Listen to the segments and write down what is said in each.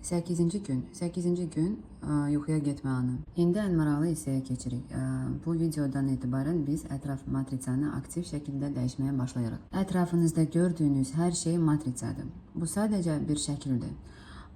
8-ci gün, 8-ci gün yuxuya getmə anı. İndi ən maraqlı hissəyə keçirik. Bu videodan etibarən biz ətraf matrisanı aktiv şəkildə dəyişməyə başlayırıq. Ətrafınızda gördüyünüz hər şey matrisadır. Bu sadəcə bir şəkildir.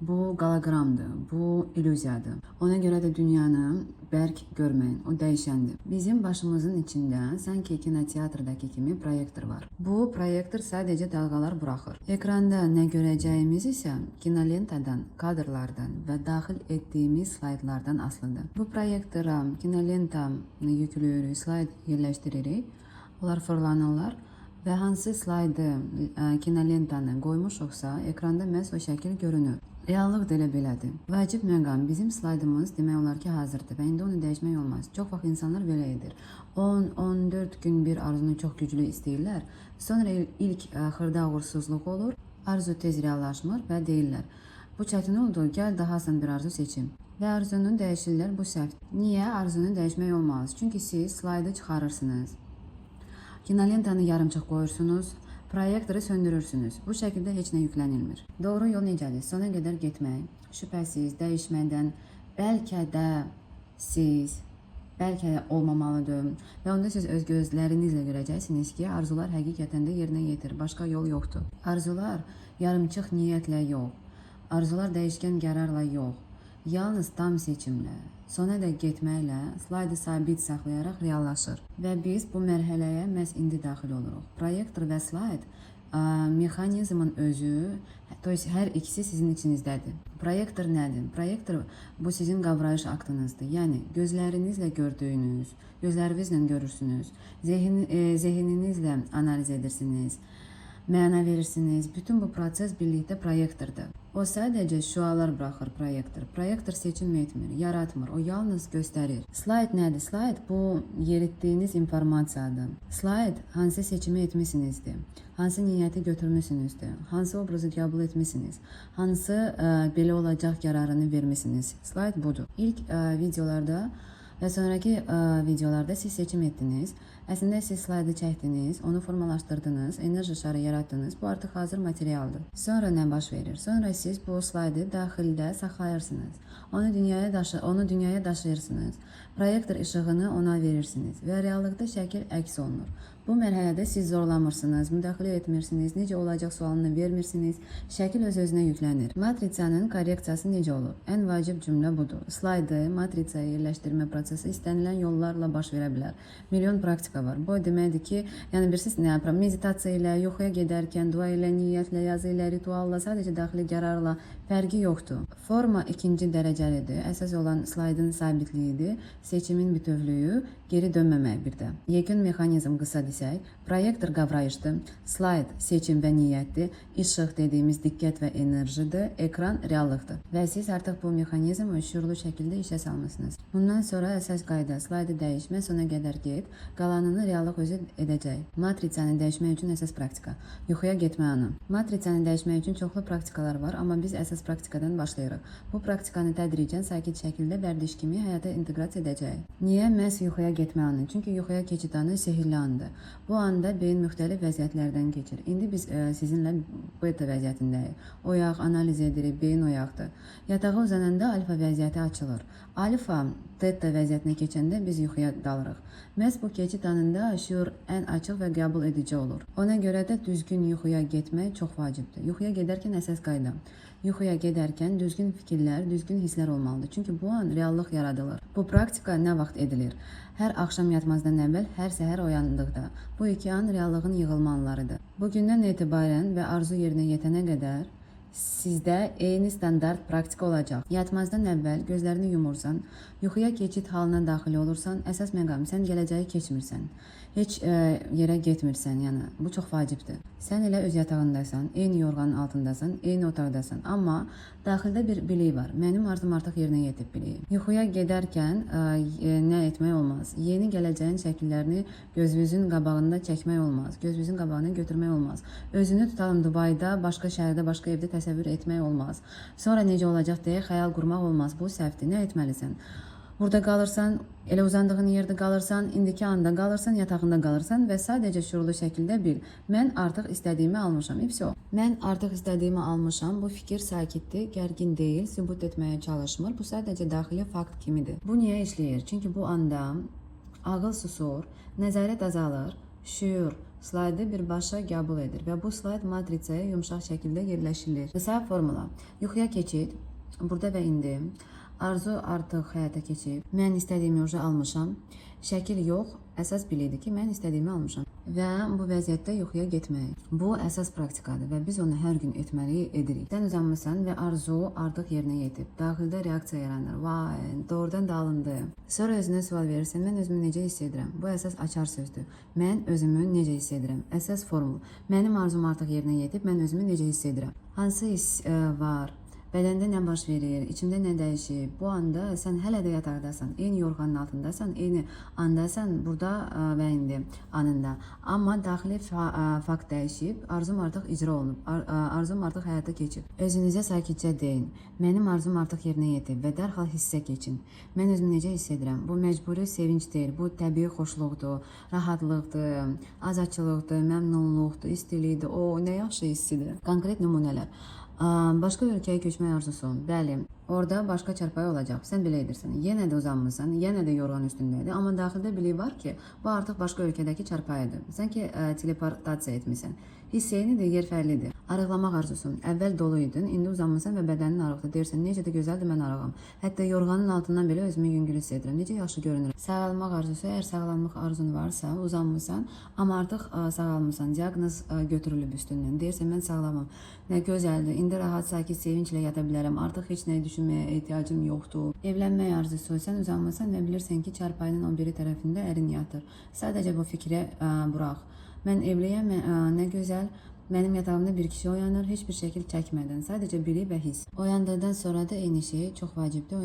Bu qoloqramdır, bu illüziyadır. Ona görə də dünyanı bərk görməyin, o dəyişəndir. Bizim başımızın içində sanki kinoteatrdakı kimi proyektor var. Bu proyektor sadəcə dalğalar buraxır. Ekranda nə görəcəyimiz isə kinolentadan, kadrlardan və daxil etdiyimiz slaydlardan asılıdır. Bu proyektora kinolenta yüklüyürük, slayd yerləşdiririk. Onlar fırlanırlar. Və hansı slaydı kinolentanı qoymuşuqsa, ekranda məhz o şəkil görünür. Reallıq da elə belədir. Vacib məqam bizim slaydımız demək olar ki hazırdır və indi onu dəyişmək olmaz. Çox vaxt insanlar belə edir. 10-14 gün bir arzunu çox güclü istəyirlər. Sonra ilk xırda uğursuzluq olur. Arzu tez reallaşmır və deyirlər: bu çətin oldu, gəl daha asan bir arzu seçim. Və arzunu dəyişirlər, bu səhv. Niyə? Arzunu dəyişmək olmaz. Çünki siz slaydı çıxarırsınız. Kinolentanı yarımçıq qoyursunuz, proyektoru söndürürsünüz. Bu şəkildə heç nə yüklənilmir. Doğru yol necədir? Sona qədər getmək, şübhəsiz, dəyişmədən, bəlkə də siz, bəlkə də olmamalıdır. Və onda siz öz gözlərinizlə görəcəksiniz ki, arzular həqiqətən də yerinə yetir. Başqa yol yoxdur. Arzular yarımçıq niyyətlə yox, arzular dəyişkən qərarla yox. Yalnız tam seçimlə, sona da getməklə, slaydı sabit saxlayaraq reallaşır. Və biz bu mərhələyə məhz indi daxil oluruq. Proyektor və slayd mexanizmin özü, hər ikisi sizin içinizdədir. Proyektor nədir? Proyektor bu sizin qavrayış aktınızdır. Yəni gözlərinizlə gördüyünüz, gözlərinizlə görürsünüz, zehninizlə analiz edirsiniz, məna verirsiniz. Bütün bu proses birlikdə proyektordur. O sadəcə şüalar buraxır proyektor. Proyektor seçim etmir, yaratmır, o yalnız göstərir. Slayd nədir? Slayd bu yeritdiyiniz informasiyadır. Slayd hansı seçimi etmisinizdir, hansı niyyəti götürmüsünüzdür, hansı obrazı qəbul etmisiniz, hansı belə olacaq qərarını vermisiniz. Slayd budur. İlk videolarda və sonraki videolarda siz seçim etdiniz. Əslində siz slaydı çəkdiniz, onu formalaşdırdınız, enerji şarı yaratdınız. Bu artıq hazır materialdır. Sonra nə baş verir? Sonra siz bu slaydı daxildə saxlayırsınız. Onu dünyaya daşıyırsınız. Proyektor işığını ona verirsiniz və reallıqda şəkil əks olunur. Bu mərhələdə siz zorlamırsınız, müdaxilə etmirsiniz, necə olacaq sualını vermirsiniz, şəkil öz-özünə yüklənir. Matrisanın korreksiyası necə olur? Ən vacib cümlə budur. Slaydı matritsaya yerləşdirmə prosesi istənilən yollarla baş verə bilər. Milyon praktika var. Bu deməkdir ki, yəni bilirsiniz nə yapıram? Meditasiya ilə, yuxuya gedərkən, dua ilə, niyyətlə, yazı ilə, ritualla, sadəcə daxili qərarla fərqi yoxdur. Forma ikinci dərəcəlidir. Əsas olan slaydın sabitliyidir, seçimin bütövlüyü, geri dönməmək bir də. Yekun mexanizm qısa desək, proyektor qavrayışdır, slayd seçim və niyyətdir, işıq dediyimiz diqqət və enerjidir, ekran reallıqdır. Və siz artıq bu mexanizmi şuurlu şəkildə işə salmısınız. Bundan sonra əsas qayda slaydı dəyişmə, sona qədər get, qalanını reallıq özü edəcək. Matrisanı dəyişmək üçün əsas praktika. Yuxuya getmə anı. Matrisanı dəyişmək üçün çoxlu praktikalar var, amma biz əsas praktikadan başlayırıq. Bu praktikanı tədricən sakit şəkildə vərdiş kimi həyata inteqrasiya edəcəyik. Niyə məhz yuxuya getmə anı? Çünki yuxuya keçid anı sehirli andır. Bu anda beyin müxtəlif vəziyyətlərdən keçir. İndi biz sizinlə beta vəziyyətindəyik. Oyaq, analiz edirik, beyin oyaqdır. Yatağa uzananda alfa vəziyyəti açılır. Alfa, teta vəziyyətinə keçəndə biz yuxuya dalırıq. Məhz bu keçid anında şuur ən açıq və qəbul edici olur. Ona görə də düzgün yuxuya getmək çox vacibdir. Yuxuya gedərkən əsas qayda. Yuxuya gedərkən düzgün fikirlər, düzgün hisslər olmalıdır. Çünki bu an reallıq yaradılır. Bu praktika nə vaxt edilir? Hər axşam yatmazdan əvvəl, hər səhər oyandıqda. Bu iki an reallığın yığılmalarıdır. Bugündən etibarən və arzu yerinə yetənə qədər sizdə eyni standart praktika olacaq. Yatmazdan əvvəl gözlərini yumursan, yuxuya keçid halına daxil olursan, əsas məqam sən gələcəyi keçmirsən. Heç yerə getmirsən, yəni bu çox vacibdir. Sən elə öz yatağındasan, eyni yorğanın altındasan, eyni otaqdasan, amma daxildə bir bilik var. Mənim arzum artıq yerinə yetib biliyi. Yuxuya gedərkən nə etmək olmaz? Yeni gələcəyin şəkillərini gözünüzün qabağında çəkmək olmaz. Gözünüzün qabağına götürmək olmaz. Özünü tutalım Dubayda, başqa şəhərdə, başqa evdə təsəvvür etmək olmaz. Sonra necə olacaq deyə xəyal qurmaq olmaz. Bu səhvdir. Nə etməlisən? Burada qalırsan, elə uzandığın yerdə qalırsan, indiki anda qalırsan, yatağında qalırsan və sadəcə şuurlu şəkildə bil, mən artıq istədiyimi almışam. İpsi o. Mən artıq istədiyimi almışam. Bu fikir sakitdir, gərgin deyil, sübut etməyə çalışmır. Bu sadəcə daxili fakt kimidir. Bu niyə işləyir? Çünki bu anda ağıl susur, nəzarət azalır, şuur slaydı birbaşa qəbul edir və bu slayd matritsaya yumşaq şəkildə yerləşilir. Qısa formula. Yuxuya keçid, burada və indi. Arzu artıq həyata keçib. Mən istədiyimi уже almışam. Şəkil yox, əsas bilidir ki, mən istədiyimi almışam. Və bu vəziyyətdə yuxuya getmək. Bu əsas praktikadır və biz onu hər gün etməli edirik. Sən uzanmısan və arzu artıq yerinə yetib. Daxildə reaksiya yaranır. Vay, doğrudan da alındı. Sonra özünə sual verirsən, mən özümü necə hiss edirəm? Bu əsas açar sözdür. Mən özümü necə hiss edirəm? Əsas formul. Mənim arzum artıq yerinə yetib, mən özümü necə hiss edirəm? Hansı hiss var? Bədəndə nə baş verir, içində nə dəyişib? Bu anda sən hələ də yataqdasan, eyni yorğanın altındasan, eyni andasan, burada və indi anında. Amma daxili fakt dəyişib, arzum artıq icra olunub, arzum artıq həyata keçib. Özünüzə sakitcə deyin, mənim arzum artıq yerinə yetib və dərhal hissə keçin. Mən özümü necə hiss edirəm? Bu məcburi sevinç deyil, bu təbii xoşluqdur, rahatlıqdır, azadçılıqdır, məmnunluqdur, istilikdir, o nə yaxşı hissidir. Konkret nümunələr. Başqa ölkəyə köçmək arzusu. Bəli, orada başqa çarpayı olacaq. Sən belə edirsən. Yenə də uzanmısan, yenə də yorğan üstündədir. Amma daxildə bilik var ki, bu artıq başqa ölkədəki çarpayıdır. Sanki teleportasiya etmisən. Hiss eynidir, yer fərqlidir. Arıqlamaq arzusu. Əvvəl dolu idin, indi uzanmısan və bədənin arıqdır. Deyirsən, necə də gözəldir, mən arıqam. Hətta yorğanın altından belə özümü yüngül hiss edirəm. Necə yaxşı görünürəm. Sağalmaq arzusu. Əgər sağlamlıq arzun varsa, uzanmısan, amma artıq sağalmısan. Diaqnoz götürülüb üstündən. Deyirsən, mən sağlamam. Nə gözəldir. İndi rahat, sakit, sevinclə yata bilərəm. Artıq heç nə düşünməyə ehtiyacım yoxdur. Evlənmək arzusu. Sən uzanmısan və bilirsən ki, çarpayının o biri tərəfində ərin yatır. Sadəcə bu fikrə burax. Mən evliyəm, nə gözəl. Mənim yatağımda bir kişi oyanır, heç bir şəkil çəkmədən, sadəcə bilik və hiss. Oyandıqdan sonra da eyni şey çox vacibdir.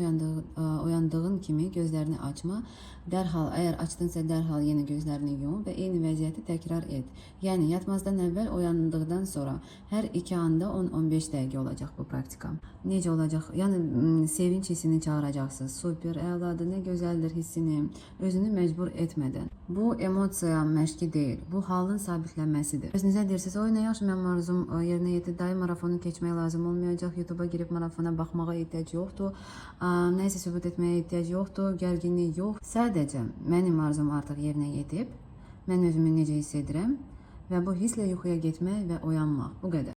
Oyandığın kimi gözlərini açma. Dərhal, əgər açdınsa dərhal yenə gözlərini yum və eyni vəziyyəti təkrar et. Yəni yatmazdan əvvəl oyandıqdan sonra hər 2 anda 10-15 dəqiqə olacaq bu praktika. Necə olacaq? Yəni sevinç hissini çağıracaqsınız. Super, əladır, nə gözəldir hissini, özünü məcbur etmədən. Bu emosiya məşqi deyil, bu halın sabitlənməsidir. Özünüzə deyirsiniz, oy nə yaxşı, mənim arzum yerinə yetdi, daim marafonu keçmək lazım olmayacaq, YouTube'a girib marafona baxmağa ehtiyac yoxdur, nəyisə sübut etməyə ehtiyac yoxdur, gərginlik yox. Sadəcə mənim arzum artıq yerinə yetib, mən özümü necə hiss edirəm və bu hisslə yuxuya getmək və oyanmaq, bu qədər.